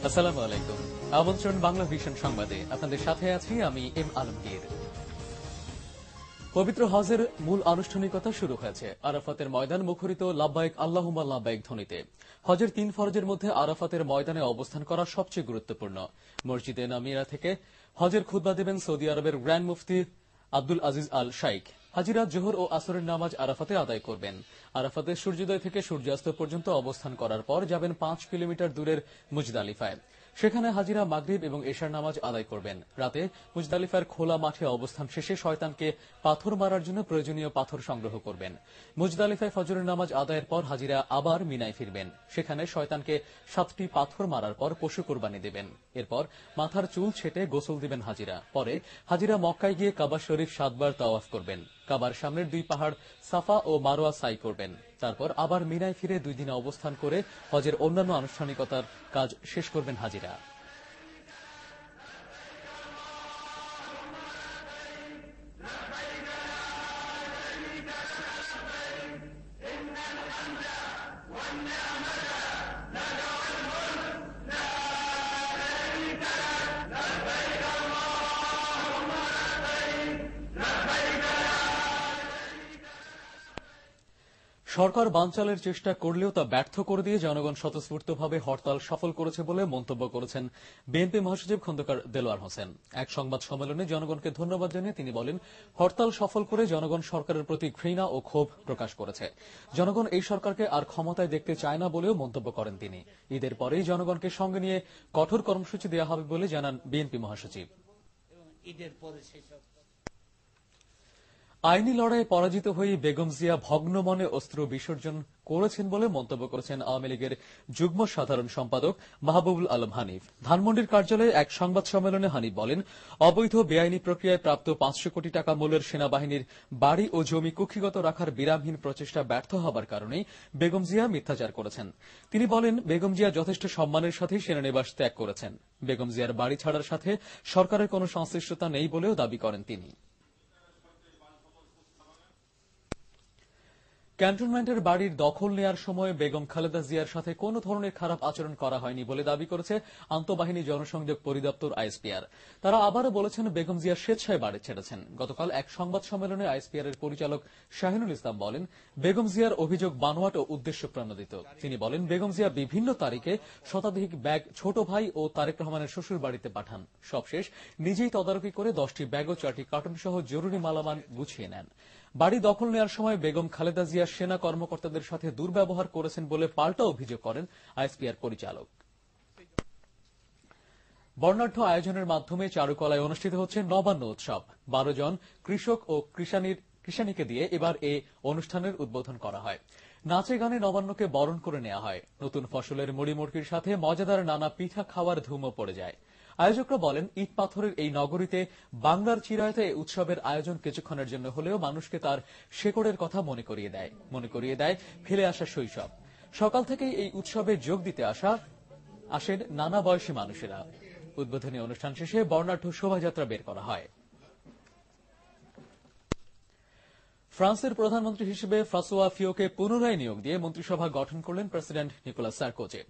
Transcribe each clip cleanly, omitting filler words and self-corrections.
আসসালামু আলাইকুম। আমন্ত্রণ বাংলা ভিশন সংবাদে, আপনাদের সাথে আছি আমি এম আলমগীর। পবিত্র হজের মূল আনুষ্ঠানিকতা শুরু হয়েছে। আরাফাতের ময়দান মুখরিত লাব্বাইক আল্লাহুম্মা লাব্বাইক ধ্বনিতে। হজের 3 ফরজের মধ্যে আরাফাতের ময়দানে অবস্থান করা সবচেয়ে গুরুত্বপূর্ণ। মসজিদে নামিরা থেকে হজের খুতবা দেবেন সৌদি আরবের গ্র্যান্ড মুফতি আব্দুল আজিজ আল শাইখ। হাজিরা জোহর ও আসরের নামাজ আরাফাতে আদায় করবেন। আরাফাতে সূর্যোদয় থেকে সূর্যাস্ত পর্যন্ত অবস্থান করার পর যাবেন 5 কিলোমিটার দূরের মুজদালিফায়। সেখানে হাজিরা মাগরিব এবং এশার নামাজ আদায় করবেন। রাতে মুজদালিফার খোলা মাঠে অবস্থান শেষে শয়তানকে পাথর মারার জন্য প্রয়োজনীয় পাথর সংগ্রহ করবেন। মুজদালিফায় ফজরের নামাজ আদায়ের পর হাজিরা আবার মিনায় ফিরবেন। সেখানে শয়তানকে 7টি পাথর মারার পর পশু কোরবানি দেবেন। এরপর মাথার চুল ছেটে গোসল দিবেন হাজিরা। পরে হাজিরা মক্কায় গিয়ে কাবা শরীফ 7 বার তাওয়াফ করবেন। কাবার সামনের 2 পাহাড় সাফা ও মারোয়া সাই করবেন। তারপর আবার মিনায় ফিরে 2 দিন অবস্থান করে হজের অন্যান্য আনুষ্ঠানিকতার কাজ শেষ করবেন হাজিরা। সরকার বানচালের চেষ্টা করলেও তা ব্যর্থ করে দিয়ে জনগণ স্বতঃস্ফূর্তভাবে হরতাল সফল করেছে বলে মন্তব্য করেছেন বিএনপি মহাসচিব খন্দকার দেলোয়ার হোসেন। এক সংবাদ সম্মেলনে জনগণকে ধন্যবাদ জানিয়ে তিনি বলেন, হরতাল সফল করে জনগণ সরকারের প্রতি ঘৃণা ও ক্ষোভ প্রকাশ করেছে। জনগণ এই সরকারকে আর ক্ষমতায় দেখতে চায় না বলেও মন্তব্য করেন তিনি। ঈদের পরেই জনগণকে সঙ্গে নিয়ে কঠোর কর্মসূচি দেওয়া হবে বলে জানান বিএনপি মহাসচিব। আইনি লড়াইয়ে পরাজিত হয়ে বেগম জিয়া ভগ্ন মনে অস্ত্র বিসর্জন করেছেন বলে মন্তব্য করেছেন আওয়ামী লীগের যুগ্ম সাধারণ সম্পাদক মাহবুবুল আলম হানিফ। ধানমন্ডির কার্যালয়ে এক সংবাদ সম্মেলনে হানিফ বলেন, অবৈধ বেআইনি প্রক্রিয়ায় প্রাপ্ত 500 কোটি টাকা মূল্যের সেনাবাহিনীর বাড়ি ও জমি কুক্ষিগত রাখার বিরামহীন প্রচেষ্টা ব্যর্থ হবার কারণেই বেগম জিয়া মিথ্যাচার করেছেন। তিনি বলেন, বেগম জিয়া যথেষ্ট সম্মানের সাথে সেনানিবাস ত্যাগ করেছেন। বেগম জিয়ার বাড়ি ছাড়ার সাথে সরকারের কোনো সংশ্লিষ্টতা নেই বলেও দাবি করেন তিনি। ক্যান্টনমেন্টের বাড়ির দখল নেয়ার সময় বেগম খালেদা জিয়ার সাথে কোনো ধরনের খারাপ আচরণ করা হয়নি বলে দাবি করেছে আন্তঃবাহিনী জনসংযোগ পরিদপ্তর আইএসপিআর। তারা আবারও বলেছেন, বেগম জিয়া স্বেচ্ছায় বাড়ি ছেড়েছেন। গতকাল এক সংবাদ সম্মেলনে আইএসপিআর এর পরিচালক শাহিনুল ইসলাম বলেন, বেগম জিয়ার অভিযোগ বানোয়াট ও উদ্দেশ্য প্রণোদিত। তিনি বলেন, বেগম জিয়া বিভিন্ন তারিখে শতাধিক ব্যাগ ছোট ভাই ও তারেক রহমানের শ্বশুর বাড়িতে পাঠান। সবশেষ নিজেই তদারকি করে 10টি ব্যাগ ও 4টি কার্টন সহ জরুরি মালামাল গুছিয়ে নেন। বাড়ি দখল নেওয়ার সময় বেগম খালেদা জিয়া সেনা কর্মকর্তাদের সাথে দুর্ব্যবহার করেছেন বলে পাল্টা অভিযোগ করেন আইএসপিআর পরিচালক। বর্ণাঢ্য আয়োজনের মাধ্যমে চারুকলায় অনুষ্ঠিত হচ্ছে নবান্ন উৎসব। 12 জন কৃষক ও কৃষানীকে দিয়ে এবার এই অনুষ্ঠানের উদ্বোধন করা হয়। নাচে গানে নবান্নকে বরণ করে নেওয়া হয়। নতুন ফসলের মুড়িমুড়কির সাথে মজাদার নানা পিঠা খাওয়ার ধুমও পড়ে যায়। আয়োজকরা বলেন, ইট পাথরের এই নগরীতে বাংলার চিরায়তে এই উৎসবের আয়োজন কিছুক্ষণের জন্য হলেও মানুষকে তার শেকড়ের কথা মনে করিয়ে দেয় ফেলে আসা শৈশব। সকাল থেকেই এই উৎসবে যোগ দিতে আসেন নানা বয়সী মানুষেরা। উদ্বোধনী অনুষ্ঠান শেষে বর্ণাঢ্য শোভাযাত্রা বের করা হয়। ফ্রান্সের প্রধানমন্ত্রী হিসেবে ফ্রাঁসোয়া ফিয়োকে পুনরায় নিয়োগ দিয়ে মন্ত্রিসভা গঠন করলেন প্রেসিডেন্ট নিকোলাস সারকোজি।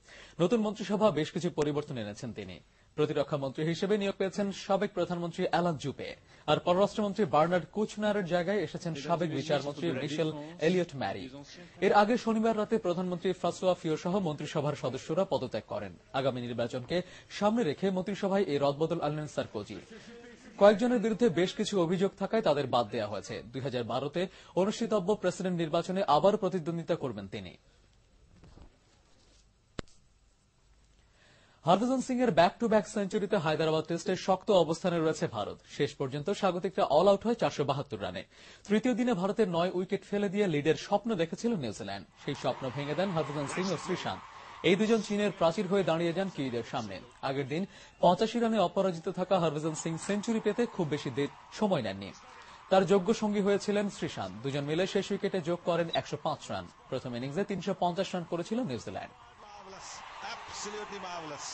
নতুন মন্ত্রিসভা বেশ কিছু পরিবর্তন এনেছেন তিনি। প্রতিরক্ষা মন্ত্রী হিসেবে নিয়োগ পেয়েছেন সাবেক প্রধানমন্ত্রী অ্যালান জুপে। আর পররাষ্ট্রমন্ত্রী বার্নার্ড কুচনারের জায়গায় এসেছেন সাবেক বিচারমন্ত্রী মিশেল এলিয়ট ম্যারি। এর আগে শনিবার রাতে প্রধানমন্ত্রী ফ্রাঁসোয়া ফিয়ো সহ মন্ত্রিসভার সদস্যরা পদত্যাগ করেন। আগামী নির্বাচনকে সামনে রেখে মন্ত্রিসভায় এই রদবদল আনলেন সারকোজি। কয়েকজনের বিরুদ্ধে বেশ কিছু অভিযোগ থাকায় তাদের বাদ দেওয়া হয়েছে। 2012-তে অনুষ্ঠিতব্য প্রেসিডেন্ট নির্বাচনে আবার প্রতিদ্বন্দ্বিতা করবেন তিনি। হরভজন সিং এর ব্যাক টু ব্যাক সেঞ্চুরিতে হায়দরাবাদ টেস্টে শক্ত অবস্থানে রয়েছে ভারত। শেষ পর্যন্ত স্বাগতিকরা অল আউট হয় 472 রানে। তৃতীয় দিনে ভারতের 9 উইকেট ফেলে দিয়ে লিডের স্বপ্ন দেখেছিল নিউজিল্যান্ড। সেই স্বপ্ন ভেঙে দেন হরভজন সিং ও শ্রীশান্ত। এই দুজন চীনের প্রাচীর হয়ে দাঁড়িয়ে যান কিউইদের সামনে। আগের দিন 85 রানে অপরাজিত থাকা হরভজন সিং সেঞ্চুরি পেতে খুব বেশি সময় নেননি। তার যোগ্য সঙ্গী হয়েছিলেন শ্রীশান্ত। দুজন মিলে শেষ উইকেটে যোগ করেন 105 রান। প্রথম ইনিংসে 350 রান করেছিল নিউজিল্যান্ড। Absolutely marvelous.